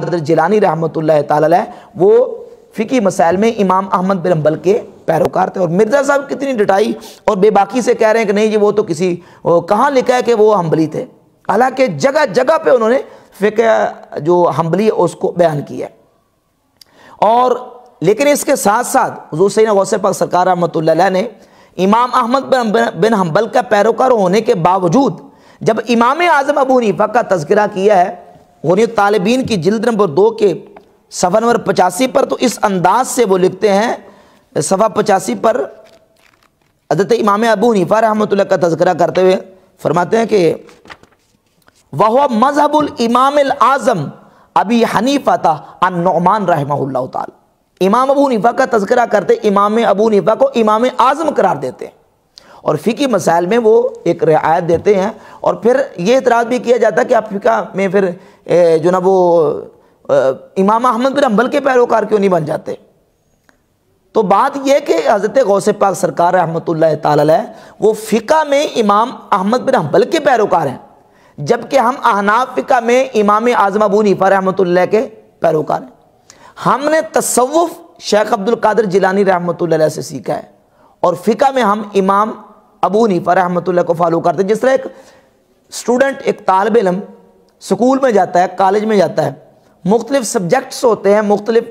قادر جیلانی رحمۃ اللہ تعالی علیہ وہ فقہی مسائل میں امام احمد بن حنبل کے پیروکار تھے. اور مرزا صاحب کتنی ڈٹائی اور بے باکی سے کہہ رہے ہیں کہ نہیں جی وہ تو کسی کہاں لکھا ہے کہ وہ حنبلی تھے، حالانکہ جگہ جگہ پہ انہوں نے فقہ جو حنبلی ہے اس کو بیان کیا. اور لیکن اس کے ساتھ ساتھ حضور سیدنا غوث پاک سرکار رحمۃ اللہ علیہ نے امام احمد بن حنبل کا پیروکار ہونے کے باوجود جب امام اعظم ابو حنیفہ کا تذکرہ کیا ہے غنیۃ طالبین کی جلد نمبر 2 کے صفحہ نمبر 85 پر، تو اس انداز سے وہ لکھتے ہیں صفحہ 85 پر حضرت امام ابو حنیفہ رحمۃ اللہ کا تذکرہ کرتے ہوئے فرماتے ہیں کہ وَهُوَ مذہب الامام الاعظم ابی حنیفہ النعمان رحمہ اللہ تعالی. امام ابو حنیفہ کا تذکرہ کرتے امام ابو حنیفہ کو امام اعظم قرار دیتے ہیں اور فقہی مسائل میں وہ ایک رعایت دیتے ہیں. اور پھر یہ اعتراض بھی کیا جاتا ہے کہ آپ فقہ میں پھر جو نا وہ امام احمد بن حنبل کے پیروکار کیوں نہیں بن جاتے. تو بات یہ کہ حضرت غوث پاک سرکار رحمۃ اللہ تعالی علیہ وہ فقہ میں امام احمد بن حنبل کے پیروکار ہیں، جبکہ ہم احناف فقہ میں امام اعظم ابو حنیفہ رحمۃ اللہ کے پیروکار ہیں. ہم نے تصوف شیخ عبد القادر جیلانی رحمۃ اللہ علیہ سے سیکھا ہے اور فقہ میں ہم امام ابو حنیفہ رحمۃ اللہ کو فالو کرتے ہیں. جس طرح ایک اسٹوڈنٹ، ایک طالب علم سکول میں جاتا ہے، کالج میں جاتا ہے، مختلف سبجیکٹس ہوتے ہیں، مختلف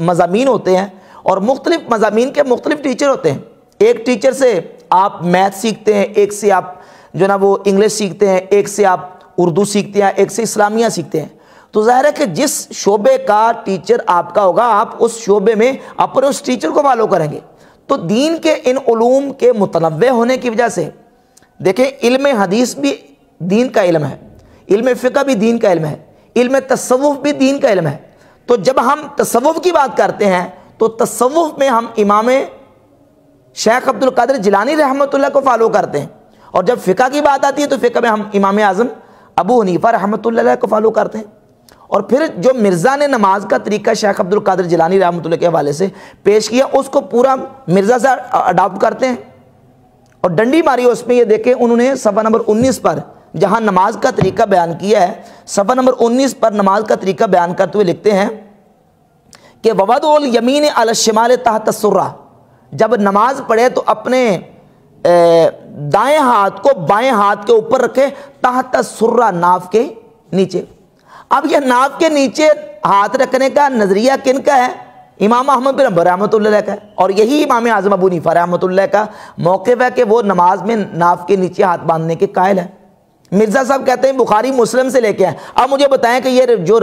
مضامین ہوتے ہیں اور مختلف مضامین کے مختلف ٹیچر ہوتے ہیں. ایک ٹیچر سے آپ میتھ سیکھتے ہیں، ایک سے آپ جو نا وہ انگلش سیکھتے ہیں، ایک سے آپ اردو سیکھتے ہیں، ایک سے اسلامیہ سیکھتے ہیں. تو ظاہر ہے کہ جس شعبے کا ٹیچر آپ کا ہوگا آپ اس شعبے میں اپنے اس ٹیچر کو فالو کریں گے. تو دین کے ان علوم کے متنوع ہونے کی وجہ سے دیکھیں علم حدیث بھی دین کا علم ہے، علم فقہ بھی دین کا علم ہے، علم تصوف بھی دین کا علم ہے. تو جب ہم تصوف کی بات کرتے ہیں تو تصوف میں ہم امام شیخ عبد القادر جیلانی رحمۃ اللہ کو فالو کرتے ہیں، اور جب فقہ کی بات آتی ہے تو فقہ میں ہم امام اعظم ابو حنیفہ رحمۃ اللہ علیہ کو فالو کرتے ہیں. اور پھر جو مرزا نے نماز کا طریقہ شیخ عبد القادر جیلانی رحمۃ اللہ کے حوالے سے پیش کیا اس کو پورا مرزا سے اڈاپٹ کرتے ہیں اور ڈنڈی ماری اس میں. یہ دیکھیں انہوں نے صفحہ نمبر 19 پر جہاں نماز کا طریقہ بیان کیا ہے، صفحہ نمبر 19 پر نماز کا طریقہ بیان کرتے ہوئے لکھتے ہیں کہ وَوَضْعُ الْيَمِينِ عَلَى الشِّمَالِ تَحْتَ السُّرَّةِ، جب نماز پڑھے تو اپنے دائیں ہاتھ کو بائیں ہاتھ کے اوپر رکھے، تحت السرہ ناف کے نیچے. اب یہ ناف کے نیچے ہاتھ رکھنے کا نظریہ کن کا ہے؟ امام احمد بن حنبل رحمۃ اللہ کا ہے. اور یہی امام اعظم ابو حنیفہ رحمۃ اللہ کا موقف ہے کہ وہ نماز میں ناف کے نیچے ہاتھ باندھنے کے قائل ہے. مرزا صاحب کہتے ہیں بخاری مسلم سے لے کے آئے. اب مجھے بتائیں کہ یہ جو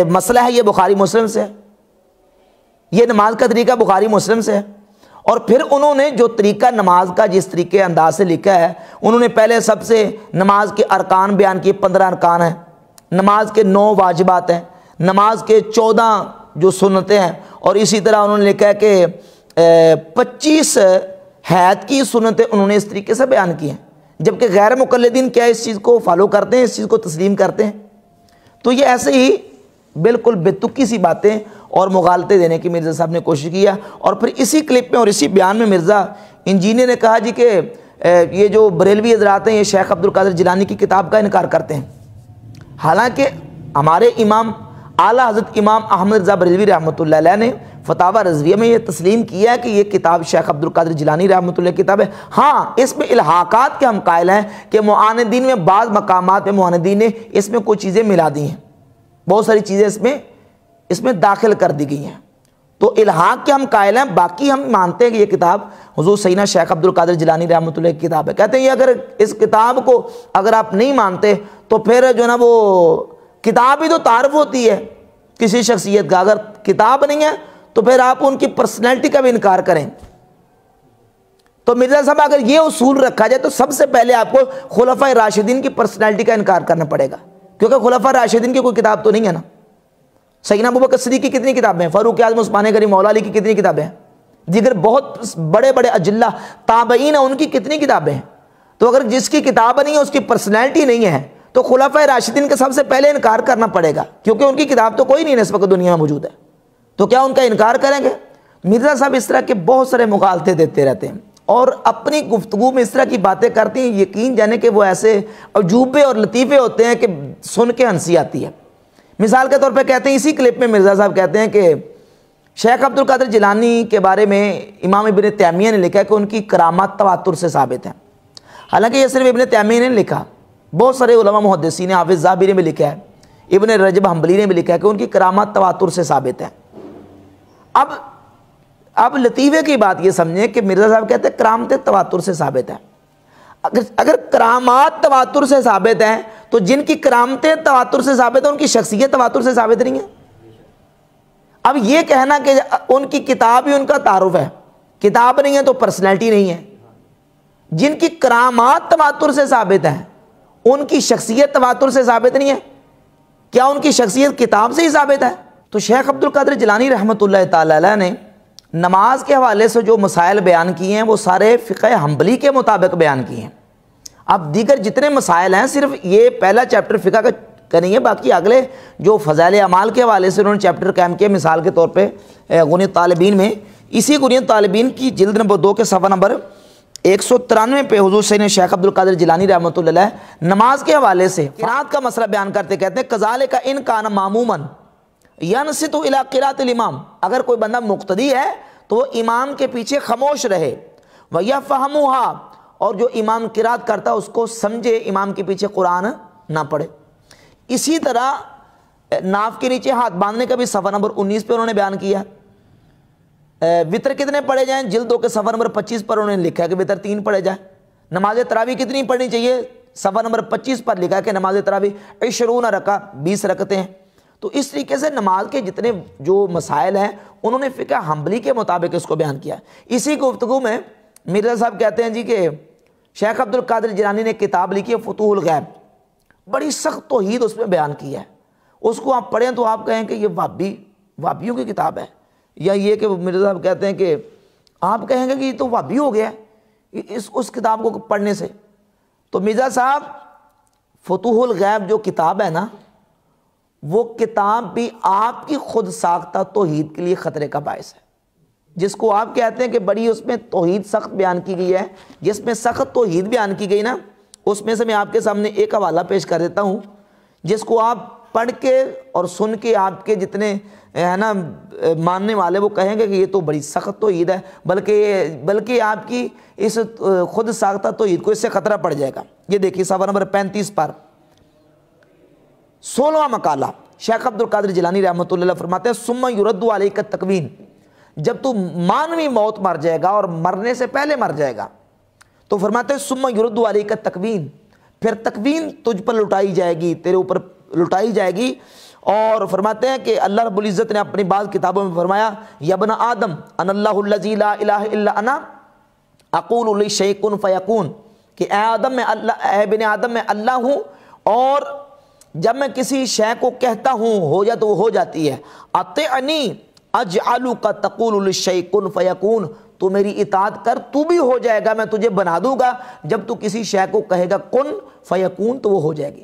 مسئلہ ہے یہ بخاری مسلم سے ہے، یہ نماز کا طریقہ بخاری مسلم سے ہے. اور پھر انہوں نے جو طریقہ نماز کا جس طریقے انداز سے لکھا ہے، انہوں نے پہلے سب سے نماز کے ارکان بیان کیے. 15 ارکان ہیں، نماز کے 9 واجبات ہیں، نماز کے 14 جو سنتیں ہیں، اور اسی طرح انہوں نے لکھا ہے کہ 25 حید کی سنتیں انہوں نے اس طریقے سے بیان کی ہیں. جبکہ غیر مقلدین کیا اس چیز کو فالو کرتے ہیں، اس چیز کو تسلیم کرتے ہیں. تو یہ ایسے ہی بالکل بے تکی سی باتیں اور مغالطے دینے کی مرزا صاحب نے کوشش کیا. اور پھر اسی کلپ میں اور اسی بیان میں مرزا انجینئر نے کہا جی کہ یہ جو بریلوی حضرات ہیں یہ شیخ عبد القادر جیلانی کی کتاب کا انکار کرتے ہیں، حالانکہ ہمارے امام اعلیٰ حضرت امام احمد رضا بریلوی رحمۃ اللہ علیہ نے فتاوی رضویہ میں یہ تسلیم کیا ہے کہ یہ کتاب شیخ عبد القادر جیلانی رحمۃ اللہ کی کتاب ہے. ہاں اس میں الحاقات کے ہم قائل ہیں کہ معاندین میں بعض مقامات میں معاندین نے اس میں کچھ چیزیں ملا دی ہیں، بہت ساری چیزیں اس میں داخل کر دی گئی ہیں. تو الحاق کے ہم قائل ہیں، باقی ہم مانتے ہیں کہ یہ کتاب حضور سیدنا شیخ عبد القادر جیلانی رحمۃ اللہ کی کتاب ہے. کہتے ہیں یہ اگر اس کتاب کو اگر آپ نہیں مانتے تو پھر جو نا وہ کتاب ہی تو تعارف ہوتی ہے کسی شخصیت کا، اگر کتاب نہیں ہے تو پھر آپ ان کی پرسنالٹی کا بھی انکار کریں. تو مرزا صاحب اگر یہ اصول رکھا جائے تو سب سے پہلے آپ کو خلفائے راشدین کی پرسنالٹی کا انکار کرنا پڑے گا، کیونکہ خلفائے راشدین کی کوئی کتاب تو نہیں ہے نا. سیدنا ابوبکر صدیق کی کتنی کتابیں ہیں، فاروق اعظم عثمان غنی مولا علی کی کتنی کتابیں ہیں، دیگر بہت بڑے بڑے اجلہ تابعین ہیں ان کی کتنی کتابیں ہیں. تو اگر جس کی کتاب نہیں ہے اس کی پرسنالٹی نہیں ہے تو خلفائے راشدین کا سب سے پہلے انکار کرنا پڑے گا، کیونکہ ان کی کتاب تو کوئی نہیں ہے اس وقت دنیا میں موجود ہے. تو کیا ان کا انکار کریں گے؟ مرزا صاحب اس طرح کے بہت سارے مغالطے دیتے رہتے ہیں اور اپنی گفتگو میں اس طرح کی باتیں کرتے ہیں، یقین جانے کہ وہ ایسے عجوبے اور لطیفے ہوتے ہیں کہ سن کے ہنسی آتی ہے. مثال کے طور پہ کہتے ہیں اسی کلپ میں مرزا صاحب کہتے ہیں کہ شیخ عبد القادر جیلانی کے بارے میں امام ابن تیمیہ نے لکھا ہے کہ ان کی کرامات تواتر سے ثابت ہیں۔ حالانکہ یہ صرف ابن تیمیہ نے لکھا، بہت سارے علماء محدثین، حافظ ذہبی نے بھی لکھا ہے، ابن رجب حنبلی نے بھی لکھا ہے کہ ان کی کرامات تواتر سے ثابت ہیں۔ اب لطیفے کی بات یہ سمجھیں کہ مرزا صاحب کہتے ہیں کرامتیں تواتر سے ثابت ہیں۔ اگر کرامات تواتر سے ثابت ہیں تو جن کی کرامتیں تواتر سے ثابت ہیں ان کی شخصیت تواتر سے ثابت نہیں ہے۔ اب یہ کہنا کہ ان کی کتاب ہی ان کا تعارف ہے، کتاب نہیں ہے تو پرسنالٹی نہیں ہے۔ جن کی کرامات تواتر سے ثابت ہیں ان کی شخصیت تواتر سے ثابت نہیں ہے، کیا ان کی شخصیت کتاب سے ہی ثابت ہے؟ تو شیخ عبد القادر جیلانی رحمۃ اللہ تعالی علیہ نے نماز کے حوالے سے جو مسائل بیان کیے ہیں وہ سارے فقہ حنبلی کے مطابق بیان کیے ہیں۔ اب دیگر جتنے مسائل ہیں صرف یہ پہلا چیپٹر فقہ کا نہیں ہے، باقی اگلے جو فضائل اعمال کے حوالے سے انہوں نے چیپٹر قائم کیا، مثال کے طور پہ غنیۃ طالبین میں، اسی غنیۃ طالبین کی جلد نمبر 2 کے صفحہ نمبر 193 پہ حضور سید شیخ عبد القادر جیلانی رحمۃ اللہ علیہ نماز کے حوالے سے قرات کا مسئلہ بیان کرتے کہتے ہیں کذالک ان کان ماموما ینصت الی قراءۃ الامام، اگر کوئی بندہ مقتدی ہے تو وہ امام کے پیچھے خاموش رہے، ویفہمھا، اور جو امام قرات کرتا اس کو سمجھے، امام کے پیچھے قرآن نہ پڑھے۔ اسی طرح ناف کے نیچے ہاتھ باندھنے کا بھی صفحہ نمبر 19 پہ انہوں نے بیان کیا۔ وطر کتنے پڑھے جائیں، جلد 2 کے صفحہ نمبر 25 پر انہوں نے لکھا ہے کہ وطر 3 پڑھے جائیں۔ نماز تراویح کتنی پڑھنی چاہیے، صفحہ نمبر 25 پر لکھا ہے کہ نماز تراویح 20 رکعت 20 رکعتیں ہیں۔ تو اس طریقے سے نماز کے جتنے جو مسائل ہیں انہوں نے فقہ حنبلی کے مطابق اس کو بیان کیا۔ اسی گفتگو میں مرزا صاحب کہتے ہیں جی کہ شیخ عبد القادر جیلانی نے کتاب لکھی ہے فتوح الغیب، بڑی سخت توحید اس میں بیان کی ہے۔ اس کو آپ پڑھیں تو آپ کہیں کہ یہ وہابیوں کی کتاب ہے، یا یہ کہ مرزا صاحب کہتے ہیں کہ آپ کہیں گے کہ یہ تو وہابی ہو گیا ہے اس کتاب کو پڑھنے سے۔ تو مرزا صاحب فتوح الغیب جو کتاب ہے نا، وہ کتاب بھی آپ کی خود ساختہ توحید کے لیے خطرے کا باعث ہے، جس کو آپ کہتے ہیں کہ بڑی اس میں توحید سخت بیان کی گئی ہے، جس میں سخت توحید بیان کی گئی نا، اس میں سے میں آپ کے سامنے ایک حوالہ پیش کر دیتا ہوں جس کو آپ پڑھ کے اور سن کے آپ کے جتنے ہے نا ماننے والے وہ کہیں گے کہ یہ تو بڑی سخت توحید ہے، بلکہ آپ کی اس خود ساختہ توحید کو اس سے خطرہ پڑ جائے گا۔ یہ دیکھیے صفحہ نمبر 35 پر 16واں مقالہ، شیخ عبد القادر جیلانی رحمۃ اللہ علیہ فرماتے ہیں ثم یرد علیک التکوین، جب تو مانوی موت مر جائے گا اور مرنے سے پہلے مر جائے گا تو فرماتے ہیں ثم یرد علیک التکوین، پھر تکوین تجھ پر لٹائی جائے گی، تیرے اوپر لٹائی جائے گی۔ اور فرماتے ہیں کہ اللہ رب العزت نے اپنی بعض کتابوں میں فرمایا یا ابن آدم ان اللہ الذی لا الہ الا انا اقول لشیء کن فیکون، کہ اے ابن آدم میں اللہ ہوں اور جب میں کسی شے کو کہتا ہوں ہو جا تو وہ ہو جاتی ہے۔ اطعنی اجعلک تقول للشیء کن فیکون، تو میری اطاعت کر تو بھی ہو جائے گا، میں تجھے بنا دوں گا، جب تو کسی شے کو کہے گا کن فیکون تو وہ ہو جائے گی۔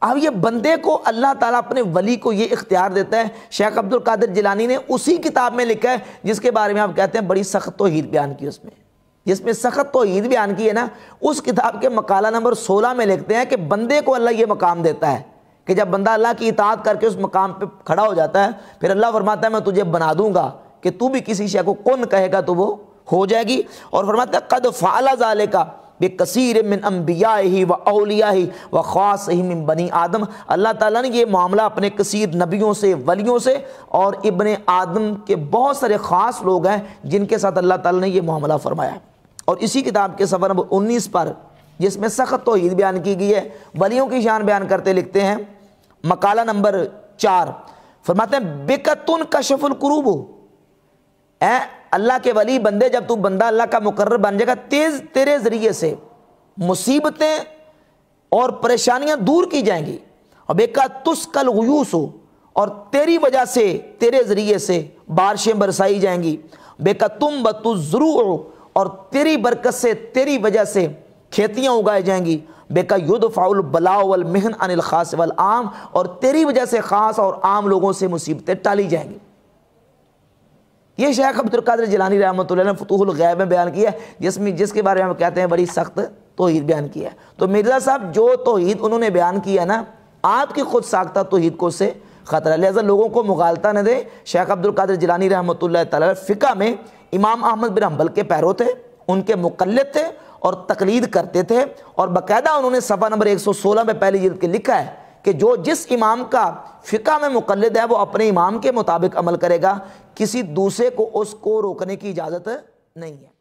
اب یہ بندے کو اللہ تعالیٰ اپنے ولی کو یہ اختیار دیتا ہے۔ شیخ عبد القادر جیلانی نے اسی کتاب میں لکھا ہے جس کے بارے میں آپ کہتے ہیں بڑی سخت توحید بیان کی، اس میں جس میں سخت توحید بیان کی ہے نا، اس کتاب کے مقالہ نمبر 16 میں لکھتے ہیں کہ بندے کو اللہ یہ مقام دیتا ہے کہ جب بندہ اللہ کی اطاعت کر کے اس مقام پہ کھڑا ہو جاتا ہے پھر اللہ فرماتا ہے میں تجھے بنا دوں گا کہ تو بھی کسی شے کو کن کہے گا تو وہ ہو جائے گی۔ اور فرماتا ہے قد فعل ذلک بکثیر من انبیائہ و اولیائہ و خاصہ من بنی آدم، اللہ تعالیٰ نے یہ معاملہ اپنے کثیر نبیوں سے، ولیوں سے اور ابن آدم کے بہت سارے خاص لوگ ہیں جن کے ساتھ اللہ تعالیٰ نے یہ معاملہ فرمایا۔ اور اسی کتاب کے صفحہ نمبر 19 پر جس میں سخت توحید بیان کی گئی ہے، ولیوں کی شان بیان کرتے لکھتے ہیں مقالہ نمبر 4 فرماتے ہیں بکتن کشف الکروب، اے اللہ کے ولی بندے جب تو بندہ اللہ کا مقرر بن جائے گا تیرے ذریعے سے مصیبتیں اور پریشانیاں دور کی جائیں گی، اور بیکا تسکل غیوس، اور تیری وجہ سے تیرے ذریعے سے بارشیں برسائی جائیں گی، بیکا تنبت الزروع، اور تیری برکت سے تیری وجہ سے کھیتیاں اگائے جائیں گی، بیکا یدفع البلاء والمحن عن الخاص والعام، اور تیری وجہ سے خاص اور عام لوگوں سے مصیبتیں ٹالی جائیں گی۔ یہ شیخ عبد القادر جیلانی رحمۃ اللہ نے فتوح الغیب میں بیان کیا ہے جس کے بارے میں ہم کہتے ہیں بڑی سخت توحید بیان کی ہے۔ تو مرزا صاحب جو توحید انہوں نے بیان کیا نا آپ کی خود ساختہ توحید کو اس سے خطرہ، لہذا لوگوں کو مغالطہ نہ دے۔ شیخ عبد القادر جیلانی رحمۃ اللہ تعالی فقہ میں امام احمد بن حنبل کے پیرو تھے، ان کے مقلد تھے اور تقلید کرتے تھے، اور باقاعدہ انہوں نے صفحہ نمبر 116 میں پہلی جلد کے لکھا ہے کہ جو جس امام کا فقہ میں مقلد ہے وہ اپنے امام کے مطابق عمل کرے گا، کسی دوسرے کو اس کو روکنے کی اجازت نہیں ہے۔